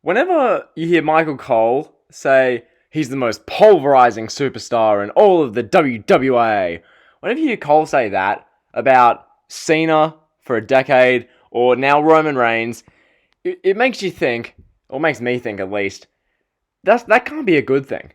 Whenever you hear Michael Cole say he's the most polarizing superstar in all of the WWE, whenever you hear Cole say that about Cena for a decade, or now Roman Reigns, it makes you think, or makes me think at least, that can't be a good thing.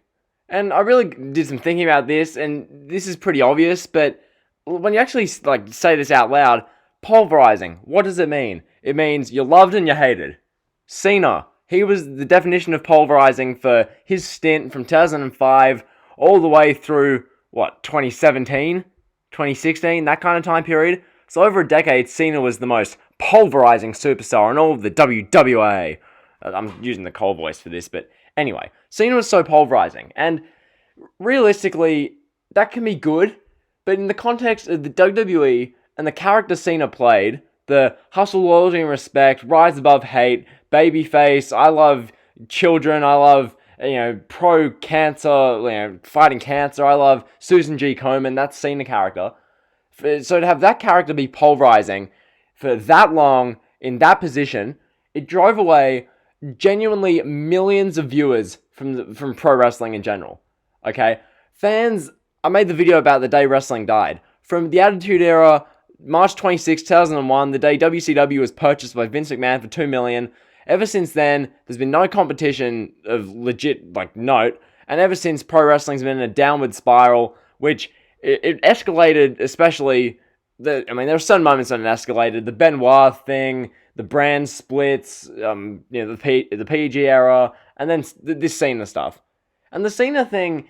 And I really did some thinking about this, and this is pretty obvious, but when you actually say this out loud, pulverizing, what does it mean? It means you're loved and you're hated. Cena, he was the definition of pulverizing for his stint from 2005 all the way through, 2017, 2016, that kind of time period. So over a decade, Cena was the most pulverizing superstar in all of the WWE. I'm using the Cole voice for this, but anyway, Cena was so pulverizing, and realistically, that can be good, but in the context of the WWE and the character Cena played, the hustle, loyalty, and respect, rise above hate, babyface, I love children, I love, pro-cancer, fighting cancer, I love Susan G. Komen, that's Cena character. So to have that character be pulverizing for that long, in that position, it drove away genuinely millions of viewers from pro wrestling in general. Okay? Fans, I made the video about the day wrestling died. From the Attitude Era, March 26, 2001, the day WCW was purchased by Vince McMahon for $2 million. Ever since then, there's been no competition of legit, note. And ever since, pro wrestling's been in a downward spiral, which it escalated, especially, there were certain moments when it escalated. The Benoit thing, the brand splits, the PG era, and then this Cena stuff. And the Cena thing,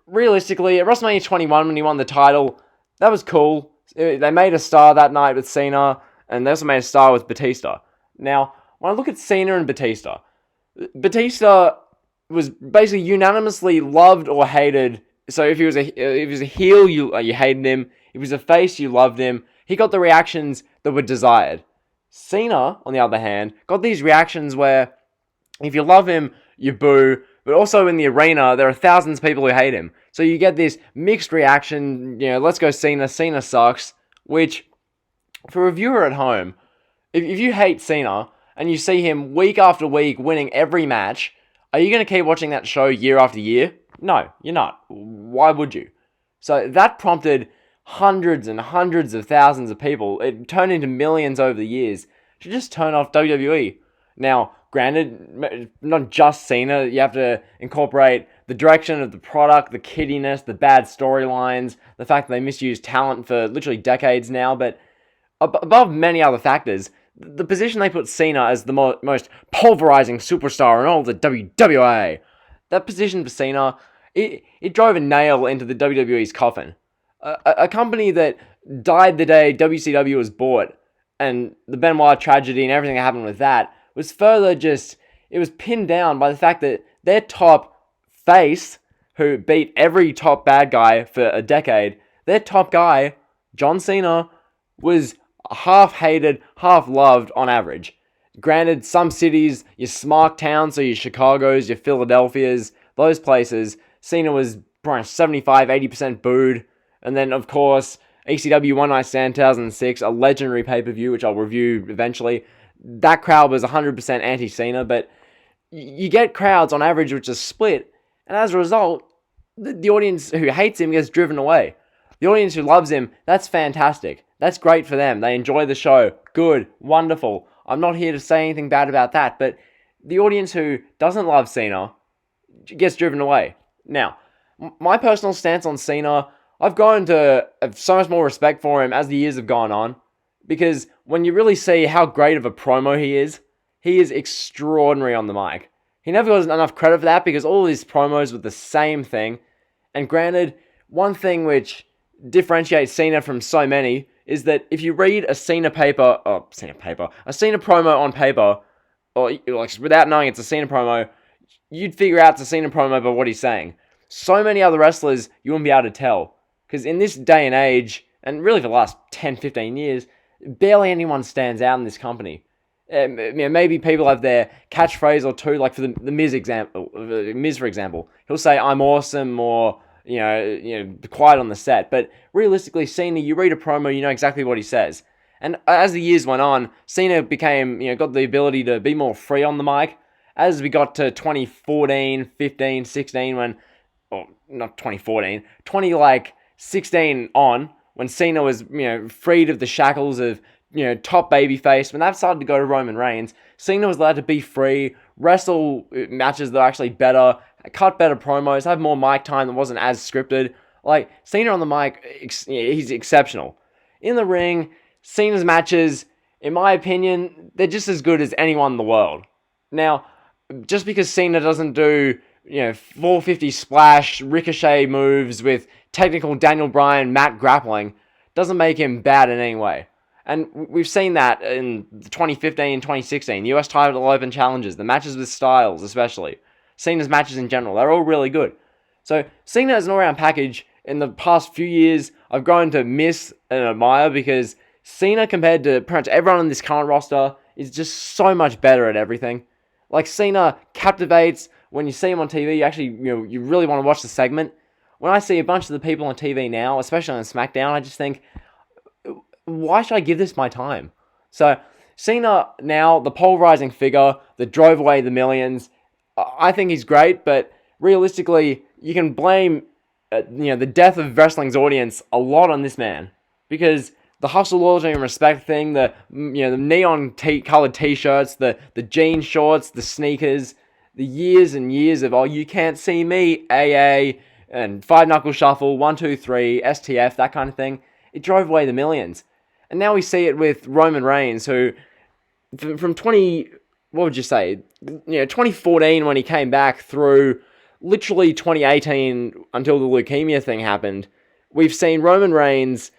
realistically, at WrestleMania 21 when he won the title, that was cool. They made a star that night with Cena, and they also made a star with Batista. Now, when I look at Cena and Batista was basically unanimously loved or hated. So if he was a heel, you hated him. If he was a face, you loved him. He got the reactions that were desired. Cena, on the other hand, got these reactions where if you love him, you boo. But also in the arena, there are thousands of people who hate him. So you get this mixed reaction, let's go Cena, Cena sucks. Which, for a viewer at home, if you hate Cena and you see him week after week winning every match, are you going to keep watching that show year after year? No, you're not. Why would you? So that prompted hundreds and hundreds of thousands of people, it turned into millions over the years, to just turn off WWE. Now, granted, not just Cena, you have to incorporate the direction of the product, the kiddiness, the bad storylines, the fact that they misuse talent for literally decades now, but above many other factors, the position they put Cena as the most pulverizing superstar in all the WWE, that position for Cena, it drove a nail into the WWE's coffin. A company that died the day WCW was bought, and the Benoit tragedy and everything that happened with that was further it was pinned down by the fact that their top face, who beat every top bad guy for a decade, their top guy, John Cena, was half hated, half loved on average. Granted, some cities, your smart towns, so your Chicagos, your Philadelphias, those places, Cena was probably 75-80% booed. And then, of course, ECW One Night Stand 2006, a legendary pay-per-view, which I'll review eventually. That crowd was 100% anti-Cena, but you get crowds on average which are split, and as a result, the audience who hates him gets driven away. The audience who loves him, that's fantastic. That's great for them. They enjoy the show. Good. Wonderful. I'm not here to say anything bad about that, but the audience who doesn't love Cena gets driven away. Now, my personal stance on Cena, I've grown to have so much more respect for him as the years have gone on, because when you really see how great of a promo he is extraordinary on the mic. He never got enough credit for that because all of his promos were the same thing. And granted, one thing which differentiates Cena from so many is that if you read a Cena promo on paper, or without knowing it's a Cena promo, you'd figure out it's a Cena promo by what he's saying. So many other wrestlers, you wouldn't be able to tell. Because in this day and age, and really for the last 10, 15 years, barely anyone stands out in this company. Maybe people have their catchphrase or two, like for the Miz example. Miz, for example, he'll say "I'm awesome" or quiet on the set. But realistically, Cena, you read a promo, you know exactly what he says. And as the years went on, Cena became got the ability to be more free on the mic, as we got to 2014, 15, 16, or not 2014, 16 on, when Cena was, freed of the shackles of, top babyface, when that started to go to Roman Reigns, Cena was allowed to be free, wrestle matches that are actually better, cut better promos, have more mic time that wasn't as scripted. Like, Cena on the mic, he's exceptional. In the ring, Cena's matches, in my opinion, they're just as good as anyone in the world. Now, just because Cena doesn't do, 450 splash, ricochet moves with technical Daniel Bryan, mat grappling, doesn't make him bad in any way. And we've seen that in 2015 and 2016, the US title open challenges, the matches with Styles especially. Cena's matches in general, they're all really good. So, Cena as an all-round package, in the past few years, I've grown to miss and admire because Cena, compared to pretty much everyone on this current roster, is just so much better at everything. Like, Cena captivates. When you see him on TV, you actually, you really want to watch the segment. When I see a bunch of the people on TV now, especially on SmackDown, I just think, why should I give this my time? So, Cena now, the polarizing figure that drove away the millions, I think he's great, but realistically, you can blame, the death of wrestling's audience a lot on this man. Because the hustle, loyalty, and respect thing, the neon colored t-shirts, the jean shorts, the sneakers, the years and years of, oh, you can't see me, AA, and 5-knuckle shuffle, 1, 2, 3, STF, that kind of thing, it drove away the millions. And now we see it with Roman Reigns, who, from 2014 when he came back through literally 2018 until the leukemia thing happened, we've seen Roman Reigns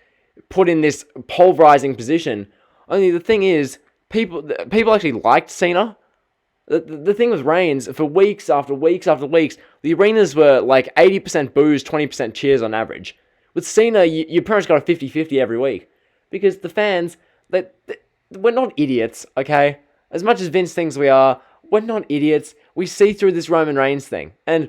put in this polarizing position. Only the thing is, people actually liked Cena. The thing with Reigns, for weeks after weeks after weeks, the arenas were like 80% boos, 20% cheers on average. With Cena, you pretty much got a 50-50 every week. Because the fans, we're not idiots, okay? As much as Vince thinks we are, we're not idiots. We see through this Roman Reigns thing. And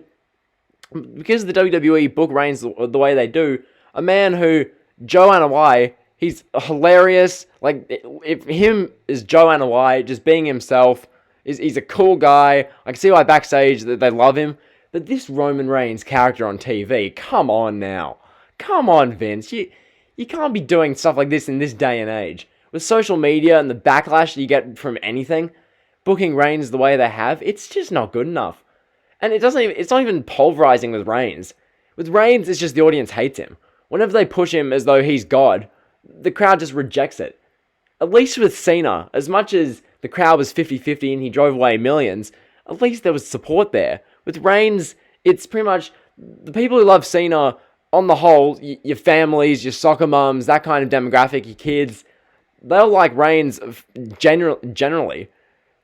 because the WWE book Reigns the way they do, a man who, Joanna Y, he's hilarious. Like, if him is Joanna Y, just being himself, he's a cool guy. I can see why backstage that they love him. But this Roman Reigns character on TV, come on now. Come on, Vince. You can't be doing stuff like this in this day and age. With social media and the backlash you get from anything, booking Reigns the way they have, it's just not good enough. And it's not even pulverizing with Reigns. With Reigns, it's just the audience hates him. Whenever they push him as though he's God, the crowd just rejects it. At least with Cena, as much as the crowd was 50-50 and he drove away millions, at least there was support there. With Reigns, it's pretty much the people who love Cena, on the whole, your families, your soccer mums, that kind of demographic, your kids, they'll like Reigns generally.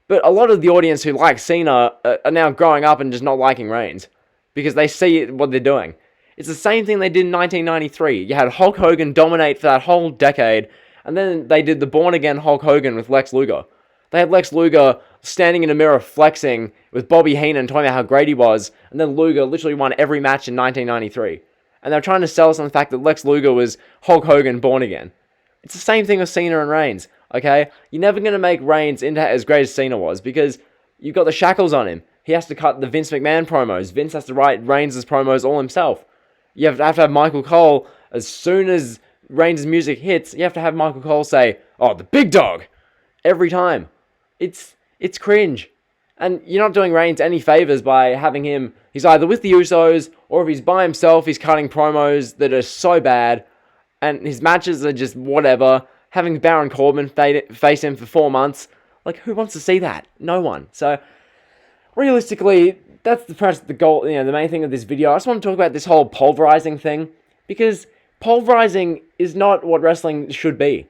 But a lot of the audience who like Cena are now growing up and just not liking Reigns because they see what they're doing. It's the same thing they did in 1993. You had Hulk Hogan dominate for that whole decade, and then they did the born-again Hulk Hogan with Lex Luger. They had Lex Luger standing in a mirror flexing with Bobby Heenan talking about how great he was, and then Luger literally won every match in 1993. And they're trying to sell us on the fact that Lex Luger was Hulk Hogan born again. It's the same thing with Cena and Reigns, okay? You're never going to make Reigns into as great as Cena was because you've got the shackles on him. He has to cut the Vince McMahon promos. Vince has to write Reigns' promos all himself. You have to have Michael Cole, as soon as Reigns' music hits, you have to have Michael Cole say, "Oh, the big dog," every time. It's cringe. And you're not doing Reigns any favors by having him, he's either with the Usos, or if he's by himself, he's cutting promos that are so bad, and his matches are just whatever. Having Baron Corbin face him for 4 months, like, who wants to see that? No one. So, realistically, that's the goal, the main thing of this video. I just want to talk about this whole pulverizing thing, because pulverizing is not what wrestling should be.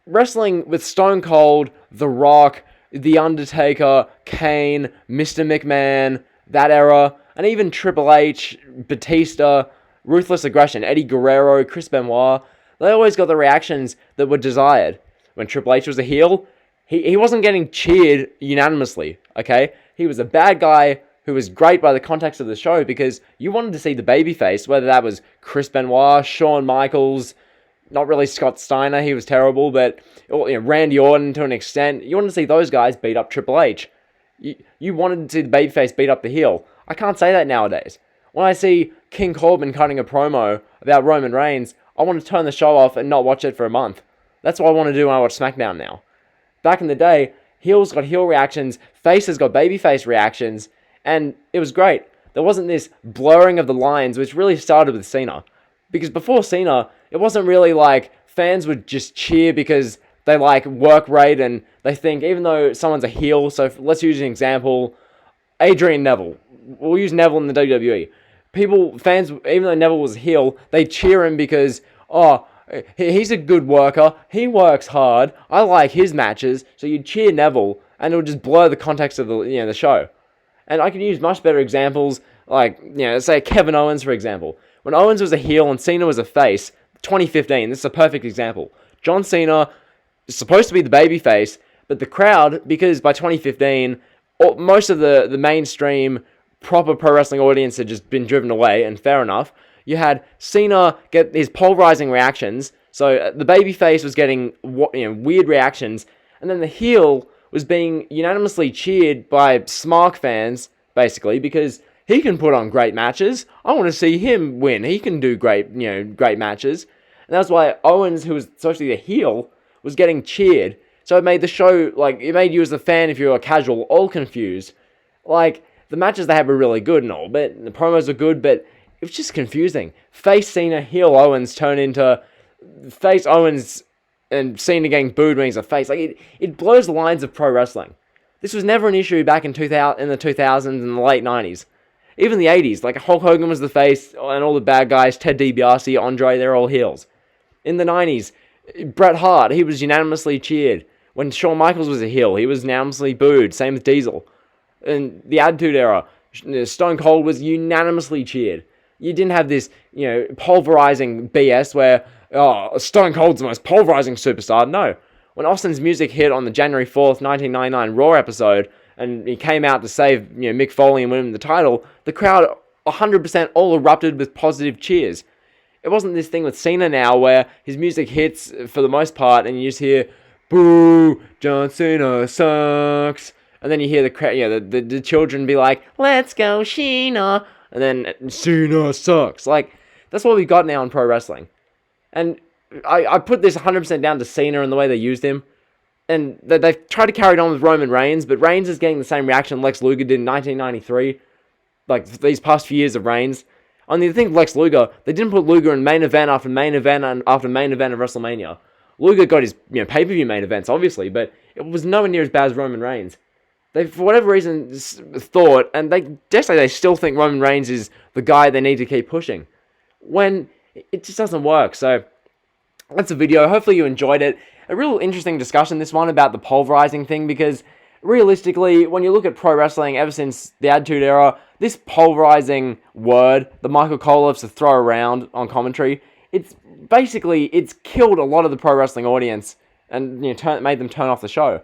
Wrestling with Stone Cold, The Rock, The Undertaker, Kane, Mr. McMahon, that era, and even Triple H, Batista, Ruthless Aggression, Eddie Guerrero, Chris Benoit, they always got the reactions that were desired. When Triple H was a heel, he wasn't getting cheered unanimously, okay? He was a bad guy who was great by the context of the show because you wanted to see the babyface, whether that was Chris Benoit, Shawn Michaels, not really Scott Steiner, he was terrible, but Randy Orton to an extent. You wanted to see those guys beat up Triple H. You wanted to see the babyface beat up the heel. I can't say that nowadays. When I see King Corbin cutting a promo about Roman Reigns, I want to turn the show off and not watch it for a month. That's what I want to do when I watch SmackDown now. Back in the day, heels got heel reactions, faces got babyface reactions, and it was great. There wasn't this blurring of the lines, which really started with Cena. Because before Cena, it wasn't really like fans would just cheer because they like work rate and they think, even though someone's a heel, so let's use an example, Adrian Neville. We'll use Neville in the WWE. Fans, even though Neville was a heel, they cheer him because, oh, he's a good worker, he works hard, I like his matches, so you'd cheer Neville, and it would just blur the context of the show. And I can use much better examples, like, say Kevin Owens, for example. When Owens was a heel and Cena was a face, 2015, this is a perfect example. John Cena is supposed to be the babyface, but the crowd, because by 2015, most of the mainstream proper pro wrestling audience had just been driven away, and fair enough. You had Cena get his polarizing reactions, so the babyface was getting weird reactions, and then the heel was being unanimously cheered by Smark fans, basically, because he can put on great matches. I want to see him win. He can do great matches. And that's why Owens, who was supposed to be the heel, was getting cheered. So it made the show, it made you as a fan, if you were a casual, all confused. The matches they had were really good and all, but the promos were good, but it was just confusing. Face Cena, heel Owens turn into face Owens and Cena getting booed when he's a face. It blows the lines of pro wrestling. This was never an issue back in the 2000s and the late 90s. Even the 80s, Hulk Hogan was the face, and all the bad guys, Ted DiBiase, Andre, they're all heels. In the 90s, Bret Hart, he was unanimously cheered. When Shawn Michaels was a heel, he was unanimously booed. Same with Diesel. In the Attitude Era, Stone Cold was unanimously cheered. You didn't have this, pulverizing BS where, Stone Cold's the most pulverizing superstar. No. When Austin's music hit on the January 4th, 1999 Raw episode, and he came out to save, Mick Foley and win him the title, the crowd 100% all erupted with positive cheers. It wasn't this thing with Cena now where his music hits for the most part and you just hear, boo, John Cena sucks. And then you hear the crowd, the children be like, let's go, Sheena. And then, Cena sucks. That's what we've got now in pro wrestling. And I put this 100% down to Cena and the way they used him. And they've tried to carry it on with Roman Reigns, but Reigns is getting the same reaction Lex Luger did in 1993. These past few years of Reigns. On the thing with Lex Luger, they didn't put Luger in main event after main event and after main event of WrestleMania. Luger got his pay-per-view main events, obviously, but it was nowhere near as bad as Roman Reigns. They, for whatever reason, thought, and they still think Roman Reigns is the guy they need to keep pushing, when it just doesn't work. So that's a video. Hopefully you enjoyed it. A real interesting discussion, this one, about the pulverizing thing, because realistically, when you look at pro wrestling ever since the Attitude Era, this pulverizing word that Michael Cole loves to throw around on commentary, it's killed a lot of the pro wrestling audience and made them turn off the show.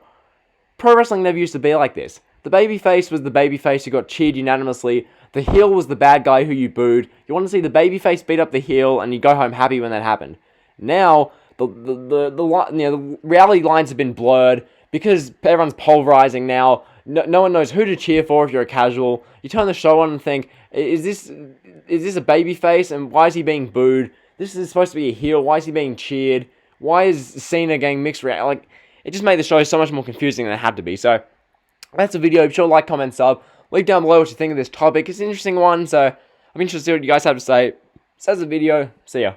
Pro wrestling never used to be like this. The babyface was the babyface who got cheered unanimously. The heel was the bad guy who you booed. You want to see the babyface beat up the heel, and you go home happy when that happened. Now, the reality lines have been blurred because everyone's pulverizing now. No one knows who to cheer for if you're a casual. You turn the show on and think, is this a babyface, and why is he being booed? This is supposed to be a heel. Why is he being cheered? Why is Cena getting mixed reaction? It just made the show so much more confusing than it had to be. So, that's a video. Be sure to like, comment, sub. Leave down below what you think of this topic. It's an interesting one, so I'm interested to see what you guys have to say. So that's the video. See ya.